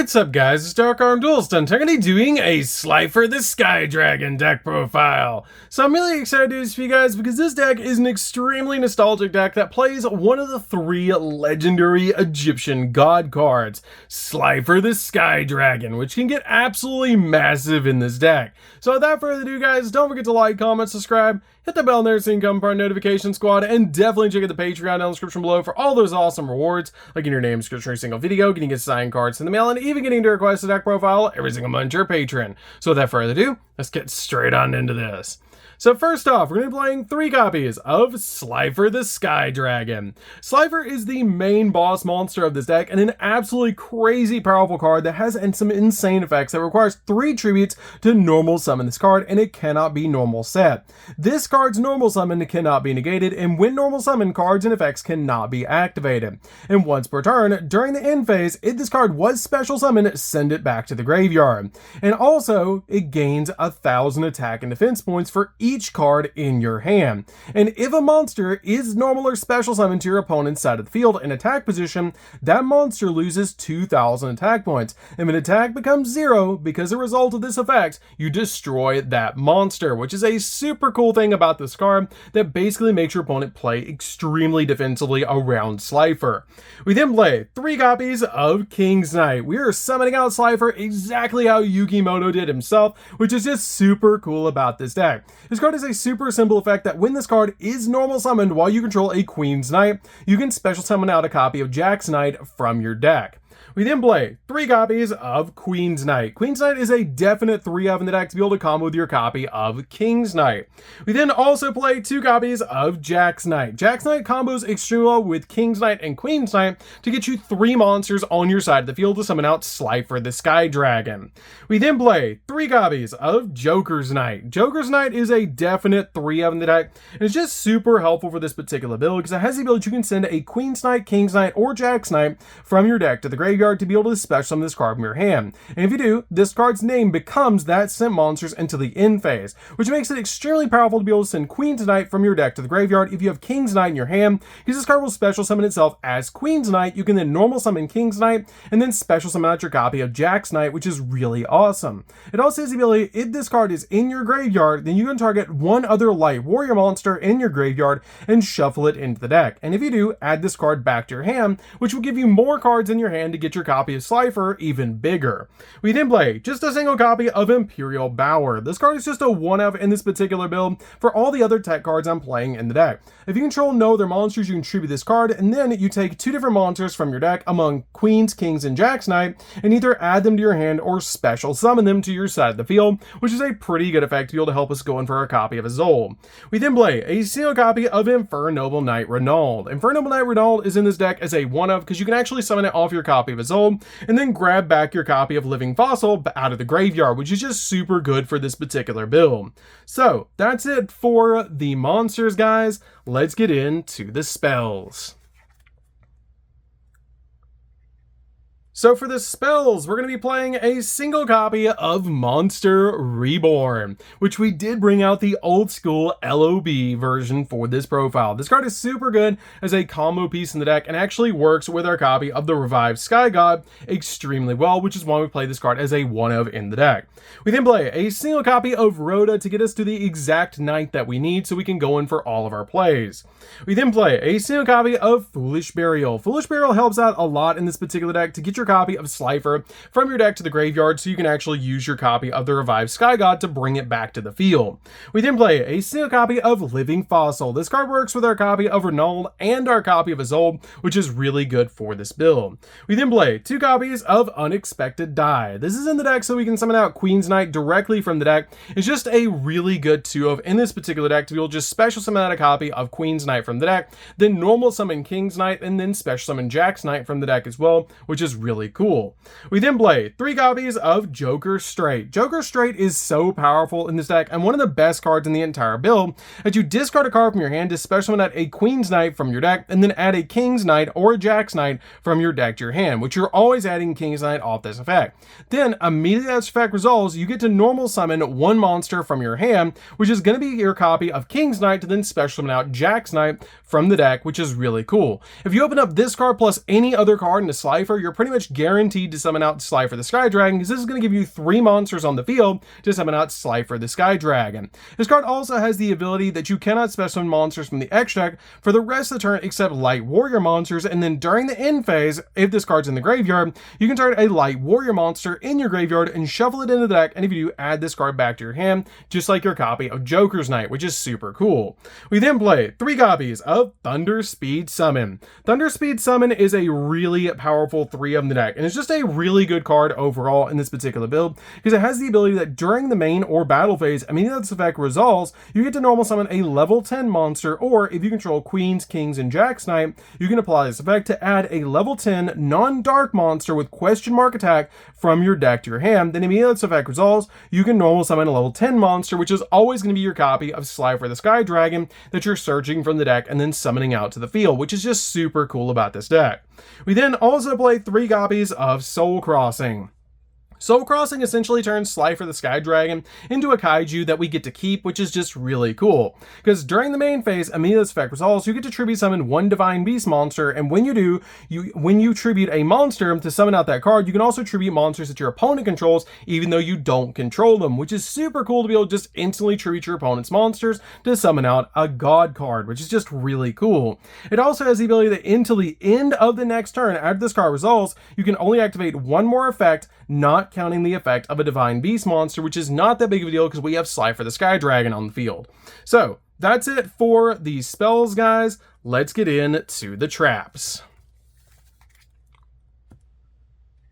What's up guys, it's DarkArmedDuelist and I'm going to be doing a Slifer the Sky Dragon deck profile. So I'm really excited to do this for you guys because this deck is an extremely nostalgic deck that plays one of the three legendary Egyptian god cards, Slifer the Sky Dragon, which can get absolutely massive in this deck. So without further ado guys, don't forget to like, comment, subscribe, hit the bell in there so you can become part of the notification squad, and definitely check out the Patreon down in the description below for all those awesome rewards, like getting your name description every single video, getting a signed cards in the mail, and even getting to request a deck profile every single month to your patron. So without further ado, let's get straight on into this. So first off, we're going to be playing 3 copies of Slifer the Sky Dragon. Slifer is the main boss monster of this deck and an absolutely crazy powerful card that has some insane effects that requires 3 tributes to normal summon this card, and it cannot be normal set. This card's normal summon cannot be negated, and when normal summon, cards and effects cannot be activated. And once per turn, during the end phase, if this card was special summoned, send it back to the graveyard. And also, it gains 1,000 attack and defense points for each card in your hand. And if a monster is normal or special summoned to your opponent's side of the field in attack position, that monster loses 2,000 attack points. And when attack becomes 0, because as a result of this effect, you destroy that monster, which is a super cool thing about this card that basically makes your opponent play extremely defensively around Slifer. We then play 3 copies of King's Knight. We are summoning out Slifer exactly how Yugioh did himself, which is just super cool about this deck. This card is a super simple effect that when this card is normal summoned while you control a Queen's Knight, you can special summon out a copy of Jack's Knight from your deck. We then play 3 copies of Queen's Knight. Queen's Knight is a definite 3 of in the deck to be able to combo with your copy of King's Knight. We then also play 2 copies of Jack's Knight. Jack's Knight combos extremely well with King's Knight and Queen's Knight to get you 3 monsters on your side of the field to summon out Slifer the Sky Dragon. We then play 3 copies of Joker's Knight. Joker's Knight is a definite 3 of in the deck, and it's just super helpful for this particular build because it has the ability you can send a Queen's Knight, King's Knight, or Jack's Knight from your deck to the graveyard to be able to special summon this card from your hand. And if you do, this card's name becomes that sent monsters into the end phase, which makes it extremely powerful to be able to send Queen's Knight from your deck to the graveyard if you have King's Knight in your hand, because this card will special summon itself as Queen's Knight. You can then normal summon King's Knight and then special summon out your copy of Jack's Knight, which is really awesome. It also has the ability, if this card is in your graveyard, then you can target one other light warrior monster in your graveyard and shuffle it into the deck. And if you do, add this card back to your hand, which will give you more cards in your hand to get your copy of Slifer even bigger. We then play just a single copy of Imperial Bower. This card is just a 1-of in this particular build for all the other tech cards I'm playing in the deck. If you control no other monsters, you can tribute this card, and then you take 2 different monsters from your deck among Queen's, King's, and Jack's Knight, and either add them to your hand or special summon them to your side of the field, which is a pretty good effect to be able to help us go in for our copy of Azul. We then play a single copy of Infernoble Knight Renauld. Infernoble Knight Renauld is in this deck as a 1-of because you can actually summon it off your copy of Azul, and then grab back your copy of Living Fossil out of the graveyard, which is just super good for this particular build. So that's it for the monsters, guys. Let's get into the spells. So for the spells, we're going to be playing a single copy of Monster Reborn, which we did bring out the old school LOB version for this profile. This card is super good as a combo piece in the deck and actually works with our copy of the Revived Sky God extremely well, which is why we play this card as a 1-of in the deck. We then play a single copy of Rhoda to get us to the exact knight that we need so we can go in for all of our plays. We then play a single copy of Foolish Burial. Foolish Burial helps out a lot in this particular deck to get your copy of Slifer from your deck to the graveyard so you can actually use your copy of the Revived Sky God to bring it back to the field. We then play a single copy of Living Fossil. This card works with our copy of Renauld and our copy of Azul, which is really good for this build. We then play 2 copies of Unexpected Die. This is in the deck so we can summon out Queen's Knight directly from the deck. It's just a really good 2-of in this particular deck to be able to just special summon out a copy of Queen's Knight from the deck, then normal summon King's Knight, and then special summon Jack's Knight from the deck as well, which is really cool. We then play 3 copies of Joker Straight. Joker Straight is so powerful in this deck and one of the best cards in the entire build, as you discard a card from your hand to special summon out a Queen's Knight from your deck and then add a King's Knight or a Jack's Knight from your deck to your hand, which you're always adding King's Knight off this effect. Then immediately as this effect resolves, you get to normal summon 1 monster from your hand, which is going to be your copy of King's Knight to then special summon out Jack's Knight from the deck, which is really cool. If you open up this card plus any other card into Slifer, you're pretty much much guaranteed to summon out Slifer the Sky Dragon, because this is going to give you 3 monsters on the field to summon out Slifer the Sky Dragon. This card also has the ability that you cannot special summon monsters from the X deck for the rest of the turn except Light Warrior monsters, and then during the end phase, if this card's in the graveyard, you can target a Light Warrior monster in your graveyard and shuffle it into the deck, and if you do, add this card back to your hand, just like your copy of Joker's Knight, which is super cool. We then play 3 copies of Thunder Speed Summon. Thunder Speed Summon is a really powerful 3 of the deck, and it's just a really good card overall in this particular build, because it has the ability that during the main or battle phase, immediately this effect resolves, you get to normal summon a level 10 monster, or if you control Queens, Kings, and Jacks Knight, you can apply this effect to add a level 10 non-dark monster with question mark attack from your deck to your hand. Then immediately this effect resolves, you can normal summon a level 10 monster, which is always going to be your copy of Slifer the Sky Dragon that you're searching from the deck and then summoning out to the field, which is just super cool about this deck. We then also play 3 copies of Soul Crossing. Soul Crossing essentially turns Slifer the Sky Dragon into a kaiju that we get to keep, which is just really cool. Because during the main phase, immediately this effect resolves, you get to tribute summon 1 Divine Beast monster, and when you do, when you tribute a monster to summon out that card, you can also tribute monsters that your opponent controls, even though you don't control them, which is super cool to be able to just instantly tribute your opponent's monsters to summon out a god card, which is just really cool. It also has the ability that until the end of the next turn, after this card resolves, you can only activate 1 more effect, not counting the effect of a Divine Beast monster, which is not that big of a deal because we have Slifer the Sky Dragon on the field. So that's it for the spells, guys. Let's get into the traps.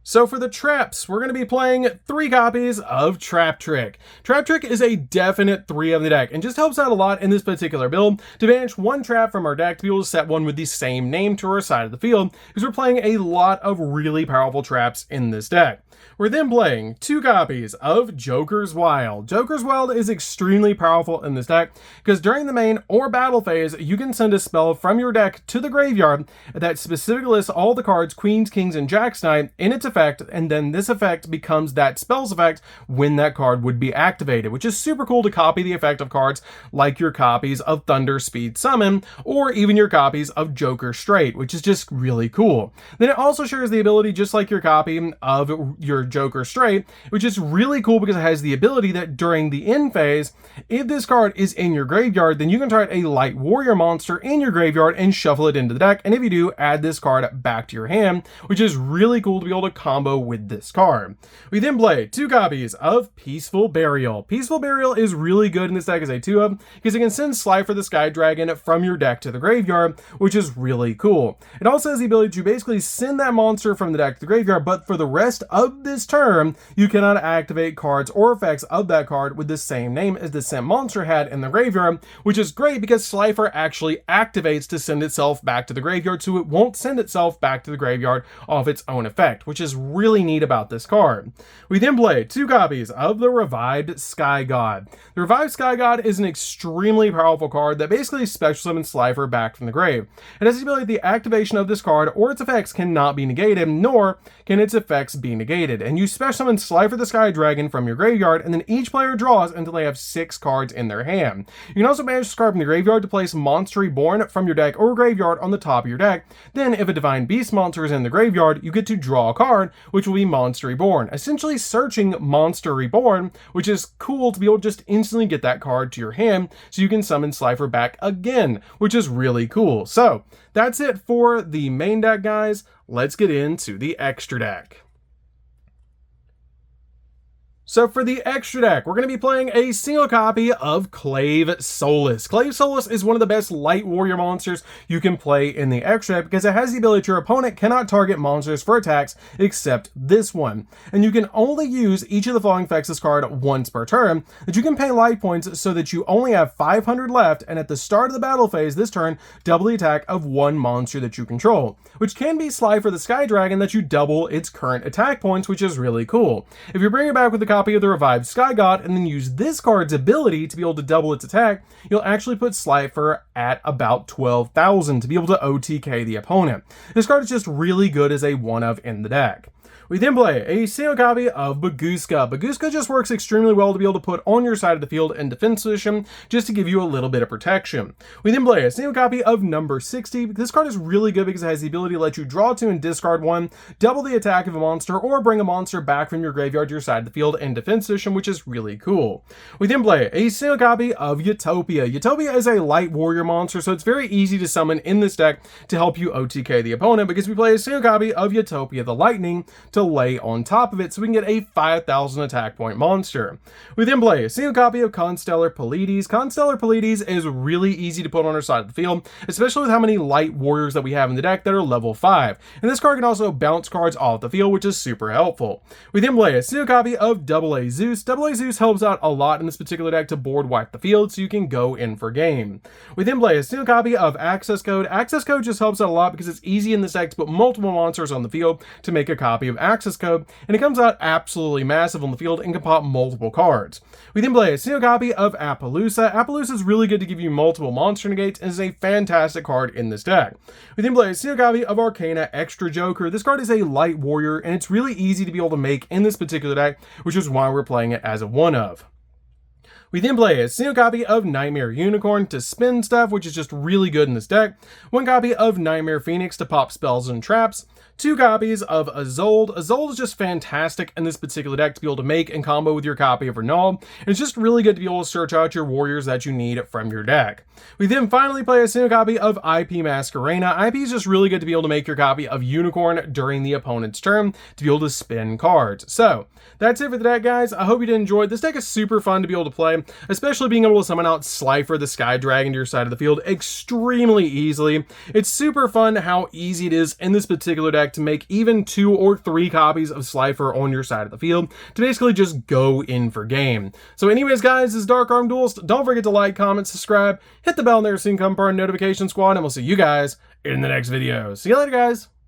So for the traps, we're going to be playing 3 copies of Trap Trick. Trap Trick is a definite 3 of the deck and just helps out a lot in this particular build to banish 1 trap from our deck to be able to set one with the same name to our side of the field, because we're playing a lot of really powerful traps in this deck. We're then playing 2 copies of Joker's Wild. Joker's Wild is extremely powerful in this deck because during the main or battle phase, you can send a spell from your deck to the graveyard that specifically lists all the cards Queens, Kings, and Jacks Knight in its effect, and then this effect becomes that spell's effect when that card would be activated, which is super cool to copy the effect of cards like your copies of Thunder Speed Summon or even your copies of Joker Straight, which is just really cool. Then it also shares the ability, just like your copy of your Joker Straight, which is really cool because it has the ability that during the end phase, if this card is in your graveyard, then you can target a Light Warrior monster in your graveyard and shuffle it into the deck, and if you do, add this card back to your hand, which is really cool to be able to combo with this card. We then play 2 copies of Peaceful Burial. Peaceful Burial is really good in this deck as a 2-of because it can send Slifer the Sky Dragon from your deck to the graveyard, which is really cool. It also has the ability to basically send that monster from the deck to the graveyard, but for the rest of this turn, you cannot activate cards or effects of that card with the same name as the sent monster had in the graveyard, which is great because Slifer actually activates to send itself back to the graveyard, so it won't send itself back to the graveyard off its own effect, which is really neat about this card. We then play 2 copies of the Revived Sky God. The Revived Sky God is an extremely powerful card that basically special summons Slifer back from the grave. It has the ability that the activation of this card or its effects cannot be negated, nor can its effects be negated, and you special summon Slifer the Sky Dragon from your graveyard, and then each player draws until they have 6 cards in their hand. You can also banish this card from the graveyard to place Monster Reborn from your deck or graveyard on the top of your deck. Then if a Divine Beast monster is in the graveyard, you get to draw a card, which will be Monster Reborn, essentially searching Monster Reborn, which is cool to be able to just instantly get that card to your hand so you can summon Slifer back again, which is really cool. So that's it for the main deck, guys. Let's get into the extra deck. So for the extra deck, we're going to be playing a single copy of Clave Solus. Clave Solus is one of the best Light Warrior monsters you can play in the extra deck because it has the ability your opponent cannot target monsters for attacks except this one. And you can only use each of the following effects this card once per turn, that you can pay life points so that you only have 500 left, and at the start of the battle phase this turn, double the attack of 1 monster that you control, which can be Slifer the Sky Dragon that you double its current attack points, which is really cool. If you bring it back with the copy of the Revived Sky God and then use this card's ability to be able to double its attack, you'll actually put Slifer at about 12,000 to be able to OTK the opponent. This card is just really good as a 1-of in the deck. We then play a single copy of Baguska. Baguska just works extremely well to be able to put on your side of the field in defense position, just to give you a little bit of protection. We then play a single copy of number 60. This card is really good because it has the ability to let you draw 2 and discard 1, double the attack of a monster, or bring a monster back from your graveyard to your side of the field in defense position, which is really cool. We then play a single copy of Utopia. Utopia is a light warrior monster, so it's very easy to summon in this deck to help you OTK the opponent, because we play a single copy of Utopia the Lightning to lay on top of it so we can get a 5,000 attack point monster. We then play a single copy of Constellar Pleiades. Constellar Pleiades is really easy to put on our side of the field, especially with how many light warriors that we have in the deck that are level 5. And this card can also bounce cards off the field, which is super helpful. We then play a single copy of Double A Zeus. Double A Zeus helps out a lot in this particular deck to board wipe the field so you can go in for game. We then play a single copy of Access Code. Access Code just helps out a lot because it's easy in this deck to put multiple monsters on the field to make a copy of Access Code, and it comes out absolutely massive on the field and can pop multiple cards. We then play a single copy of Appaloosa. Appaloosa is really good to give you multiple monster negates and is a fantastic card in this deck. We then play a single copy of Arcana Extra Joker. This card is a light warrior and it's really easy to be able to make in this particular deck, which is why we're playing it as a one of. We then play a single copy of Nightmare Unicorn to spin stuff, which is just really good in this deck. 1 copy of Nightmare Phoenix to pop spells and traps. 2 copies of Isolde. Isolde is just fantastic in this particular deck to be able to make and combo with your copy of Renal. And it's just really good to be able to search out your warriors that you need from your deck. We then finally play a single copy of IP Masquerena. IP is just really good to be able to make your copy of Unicorn during the opponent's turn to be able to spin cards. So that's it for the deck, guys. I hope you did enjoy. This deck is super fun to be able to play, especially being able to summon out Slifer the Sky Dragon to your side of the field extremely easily. It's super fun how easy it is in this particular deck to make even 2 or 3 copies of Slifer on your side of the field to basically just go in for game. So anyways, guys, this is DarkArmedDuelist. Don't forget to like, comment, subscribe, hit the bell there so you can become part of the notification squad, and we'll see you guys in the next video. See you later, guys.